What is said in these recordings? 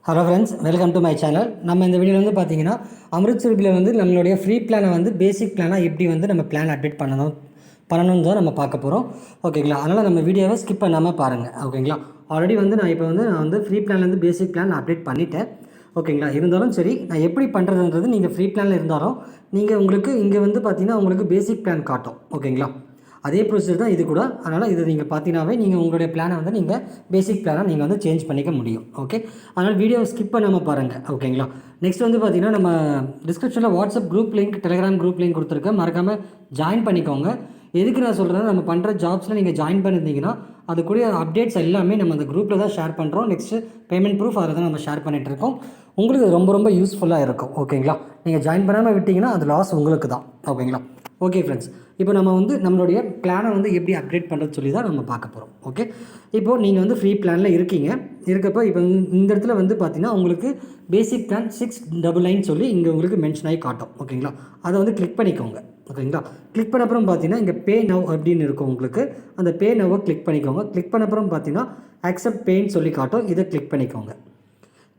Hello friends, welcome to my channel. நம்ம இந்த வீடியோவில் வந்து பார்த்தீங்கன்னா அமிர்த் சுரபியில் வந்து நம்மளுடைய ஃப்ரீ பிளானை வந்து பேசிக் பிளானாக எப்படி வந்து நம்ம பிளான் அப்டேட் பண்ணணும்னு தான் நம்ம பார்க்க போகிறோம். ஓகேங்களா? அதனால் நம்ம வீடியோவை ஸ்கிப் பண்ணாமல் பாருங்கள். ஓகேங்களா? ஆல்ரெடி வந்து நான் ஃப்ரீ பிளான்லேருந்து பேசிக் பிளான் அப்டேட் பண்ணிட்டேன். ஓகேங்களா? இருந்தாலும் சரி, நான் எப்படி பண்ணுறதுன்றது நீங்கள் ஃப்ரீ பிளானில் இருந்தாலும் உங்களுக்கு இங்கே வந்து பார்த்தீங்கன்னா உங்களுக்கு பேசிக் பிளான் காட்டும். ஓகேங்களா? அதே ப்ரொசீஜர் தான் இது கூட. அதனால் இது நீங்கள் பார்த்தீங்கன்னாவே நீங்கள் உங்களுடைய பிளானை வந்து நீங்கள் பேசிக் பிளானாக நீங்கள் வந்து சேஞ்ச் பண்ணிக்க முடியும். ஓகே, அதனால் வீடியோவை ஸ்கிப் பண்ணாமல் பாருங்கள். ஓகேங்களா? நெக்ஸ்ட் வந்து பார்த்தீங்கன்னா நம்ம டிஸ்கிரிப்ஷனில் WhatsApp group link, Telegram group link கொடுத்துருக்கேன். மறக்காமல் ஜாயின் பண்ணிக்கோங்க. எதுக்கு நான் சொல்கிறேன்னா, நம்ம பண்ணுற ஜாப்ஸில் நீங்கள் ஜாயின் பண்ணியிருந்தீங்கன்னா அதுக்குரிய அப்டேட்ஸ் எல்லாமே நம்ம அந்த குரூப்பில் தான் ஷேர் பண்ணுறோம். நெக்ஸ்ட்டு பேமெண்ட் ப்ரூஃப் அதில் தான் நம்ம ஷேர் பண்ணிகிட்ருக்கோம். உங்களுக்கு ரொம்ப ரொம்ப யூஸ்ஃபுல்லாக இருக்கும். ஓகேங்களா? நீங்கள் ஜாயின் பண்ணாமல் விட்டிங்கன்னா அது லாஸ் உங்களுக்கு தான். ஓகேங்களா? ஓகே ஃப்ரெண்ட்ஸ், இப்போ நம்ம வந்து நம்மளுடைய பிளானை வந்து எப்படி அப்டேட் பண்ணுறது சொல்லி தான் நம்ம பார்க்க போகிறோம். ஓகே, இப்போது நீங்கள் வந்து ஃப்ரீ பிளானில் இருக்கப்போ இப்போ இந்த இடத்துல வந்து பார்த்தீங்கன்னா உங்களுக்கு பேசிக் பிளான் 699 சொல்லி இங்கே உங்களுக்கு மென்ஷன் ஆகி காட்டும். ஓகேங்களா? அதை வந்து கிளிக் பண்ணிக்கோங்க. ஓகேங்களா? கிளிக் பண்ண அப்புறம் பார்த்தீங்கன்னா இங்கே பே நவ் அப்படின்னு இருக்கும் உங்களுக்கு. அந்த பே நவ்வை கிளிக் பண்ணிக்கோங்க. கிளிக் பண்ண அப்புறம் பார்த்தீங்கன்னா அக்செப்ட் பேன்னு சொல்லி காட்டும். இதை கிளிக் பண்ணிக்கோங்க.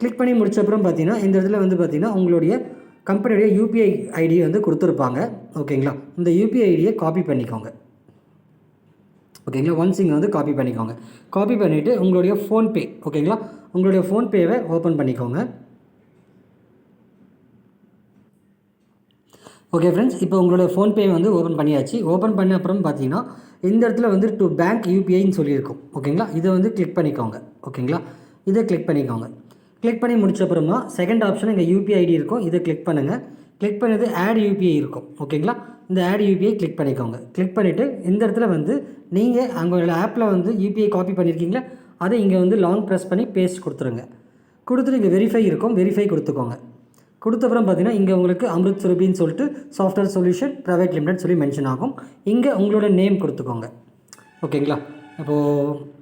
கிளிக் பண்ணி முடிச்ச அப்புறம் பார்த்தீங்கன்னா இந்த இடத்துல வந்து பார்த்தீங்கன்னா உங்களுடைய கம்பெனியுடைய யூபிஐ ஐடி வந்து கொடுத்துருப்பாங்க. ஓகேங்களா? இந்த யூபிஐ ஐடியை காப்பி பண்ணிக்கோங்க. ஓகேங்களா? ஒன்ஸ் இங்கே வந்து காப்பி பண்ணிக்கோங்க. காப்பி பண்ணிவிட்டு உங்களுடைய ஃபோன்பே, ஓகேங்களா, உங்களுடைய ஃபோன்பேவை ஓப்பன் பண்ணிக்கோங்க. ஓகே ஃப்ரெண்ட்ஸ், இப்போ உங்களுடைய ஃபோன்பே வந்து ஓப்பன் பண்ணியாச்சு. ஓப்பன் பண்ண அப்புறம் பார்த்தீங்கன்னா இந்த இடத்துல வந்து டு பேங்க் யூபிஐன்னு சொல்லியிருக்கும். ஓகேங்களா? இதை வந்து கிளிக் பண்ணிக்கோங்க. ஓகேங்களா? இதை கிளிக் பண்ணிக்கோங்க. கிளிக் பண்ணி முடிச்ச அப்புறமா செகண்ட் ஆப்ஷன் இங்கே யூபிஐ ஐடி இருக்கும். இதை கிளிக் பண்ணுங்கள். கிளிக் பண்ணது ஆட் யூபிஐ இருக்கும். ஓகேங்களா? இந்த ஆட் யூபிஐ கிளிக் பண்ணிக்கோங்க. கிளிக் பண்ணிவிட்டு இந்த இடத்துல வந்து நீங்கள் உங்களோட ஆப்பில் வந்து யூபிஐ காப்பி பண்ணியிருக்கீங்களா, அதை இங்கே வந்து லாங் ப்ரெஸ் பண்ணி பேஸ்ட் கொடுத்துருங்க. கொடுத்துட்டு இங்கே வெரிஃபை இருக்கும். வெரிஃபை கொடுத்துக்கோங்க. கொடுத்தப்புறம் பார்த்தீங்கன்னா இங்கே உங்களுக்கு அமிர்த் சுரபின்னு சொல்லிட்டு சாஃப்ட்வேர் சொல்யூஷன் ப்ரைவேட் லிமிடெட் சொல்லி மென்ஷன் ஆகும். இங்கே உங்களோட நேம் கொடுத்துக்கோங்க. ஓகேங்களா? இப்போது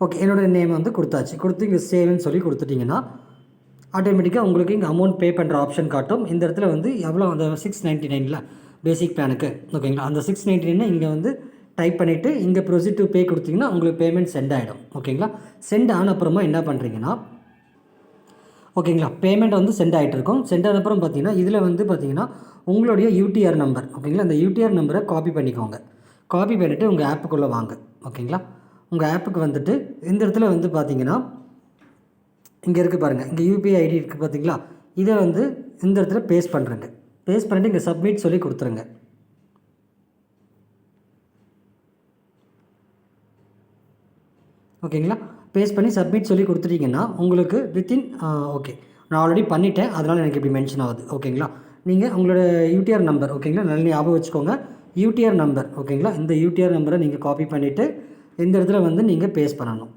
ஓகே என்னோடய நேம் வந்து கொடுத்தாச்சு. கொடுத்து இங்கே சேவ்னு சொல்லி கொடுத்துட்டிங்கன்னா ஆட்டோமேட்டிக்காக உங்களுக்கு இங்கே அமௌண்ட் பே பண்ணுற ஆப்ஷன் காட்டும். இந்த இடத்துல வந்து எவ்வளோ அந்த 699 பேசிக் பிளானுக்கு. ஓகேங்களா? அந்த 699 இங்கே வந்து டைப் பண்ணிவிட்டு இங்கே ப்ரொசீட் டு பே கொடுத்தீங்கன்னா உங்களுக்கு பேமெண்ட் சென்ட் ஆகிடும். ஓகேங்களா? சென்ட் ஆன அப்புறமா என்ன பண்ணுறீங்கன்னா, ஓகேங்களா, பேமெண்ட் வந்து சென்ட் ஆகிட்டு இருக்கும். சென்ட் ஆன அப்புறம் பார்த்தீங்கன்னா இதில் வந்து பார்த்தீங்கன்னா உங்களுடைய யூடிஆர் நம்பர், ஓகேங்களா, அந்த யூடிஆர் நம்பரை காப்பி பண்ணிக்கோங்க. காப்பி பண்ணிவிட்டு உங்கள் ஆப்புக்குள்ளே வாங்க. ஓகேங்களா? உங்கள் ஆப்புக்கு வந்துட்டு இந்த இடத்துல வந்து பார்த்தீங்கன்னா இங்கே இருக்குது பாருங்கள், இங்கே யூபிஐ ஐடி இருக்குது பார்த்தீங்களா, இதை வந்து இந்த இடத்துல பேஸ்ட் பண்ணுறேங்க. பேஸ்ட் பண்ணிவிட்டு இங்கே சப்மிட் சொல்லி கொடுத்துருங்க. ஓகேங்களா? பேஸ்ட் பண்ணி சப்மிட் சொல்லி கொடுத்துட்டிங்கன்னா உங்களுக்கு வித்தின் ஓகே, நான் ஆல்ரெடி பண்ணிட்டேன், அதனால் எனக்கு இப்படி மென்ஷன் ஆகுது. ஓகேங்களா? நீங்கள் உங்களோட யூடிஆர் நம்பர், ஓகேங்களா, நல்ல ஞாபகம் வச்சுக்கோங்க. யூடிஆர் நம்பர், ஓகேங்களா, இந்த யூடிஆர் நம்பரை நீங்கள் காப்பி பண்ணிவிட்டு இந்த இடத்துல வந்து நீங்கள் பேஸ்ட் பண்ணணும்.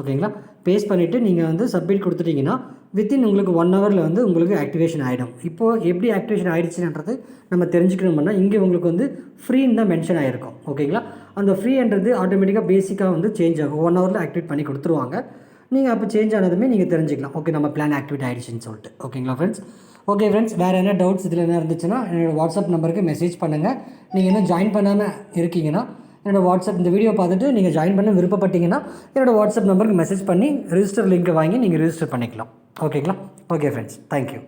ஓகேங்களா? பேஸ்ட் பண்ணிவிட்டு நீங்கள் வந்து சப்மிட் கொடுத்துட்டிங்கன்னா வித்தின் உங்களுக்கு 1 ஹவரில் வந்து உங்களுக்கு ஆக்டிவேஷன் ஆகிடும். இப்போது எப்படி ஆக்டிவேஷன் ஆகிடுச்சுன்றது நம்ம தெரிஞ்சுக்கணும்னா இங்கே உங்களுக்கு வந்து ஃப்ரீன்னு தான் மென்ஷன் ஆகிருக்கும். ஓகேங்களா? அந்த ஃப்ரீன்றது ஆட்டோமேட்டிக்காக பேசிக்காக வந்து சேஞ்ச் ஆகும். 1 ஹவரில் ஆக்டிவேட் பண்ணி கொடுத்துருவாங்க. நீங்கள் அப்போ சேஞ்ச் ஆனதுமே நீங்கள் தெரிஞ்சுக்கலாம். ஓகே, நம்ம பிளான் ஆக்டிவேட் ஆகிடுச்சின்னு சொல்லிட்டு. ஓகேங்களா ஃப்ரெண்ட்ஸ்? ஓகே ஃப்ரெண்ட்ஸ், வேறு என்ன டவுட்ஸ் இதில் என்ன இருந்துச்சுன்னா என்னோடய வாட்ஸ்அப் நம்பருக்கு மெசேஜ் பண்ணுங்கள். நீங்கள் இன்னும் ஜாயின் பண்ணாமல் இருக்கீங்கன்னா என்னோடய வாட்ஸ்அப் இந்த வீடியோ பார்த்துட்டு நீங்கள் ஜாயின் பண்ண விருப்பப்பட்டீங்கன்னா என்னோடய வாட்ஸ்அப் நம்பருக்கு மெசேஜ் பண்ணி ரிஜிஸ்டர் லிங்க்கை வாங்கி நீங்கள் ரிஜிஸ்டர் பண்ணிக்கலாம். ஓகேங்களா? Okay friends, thank you.